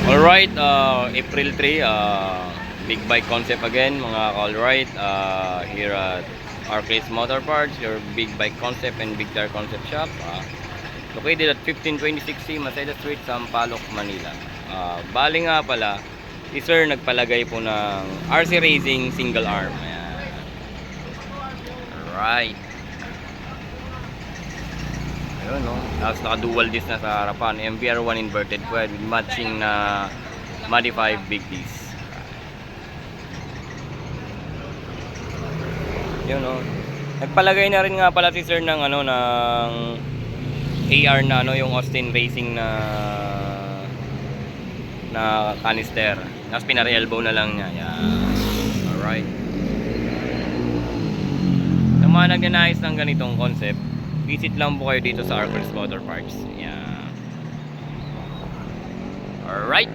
Alright, April 3, big bike concept again mga ka-alright, here at Arcades Motor Parts, your big bike concept and big tire concept shop, located at 1526C Maceda Street, Sampaloc, Manila. Bali nga pala, si sir nagpalagay po ng RC Racing single arm. Ayan. Alright. Ayun, no? Tapos naka dual disc na sa harapan, MVR1 inverted coil with matching na modified big disc. Yun, no? Nagpalagay na rin nga pala si sir ng ano, ng AR na ano, yung Austin Racing na canister. Tapos pinare-elbow na lang niya. Yan. Alright. Sa mga nagnanais ng ganitong concept, visit lang po kayo dito sa Arcades Motor Parts. Yeah. Alright.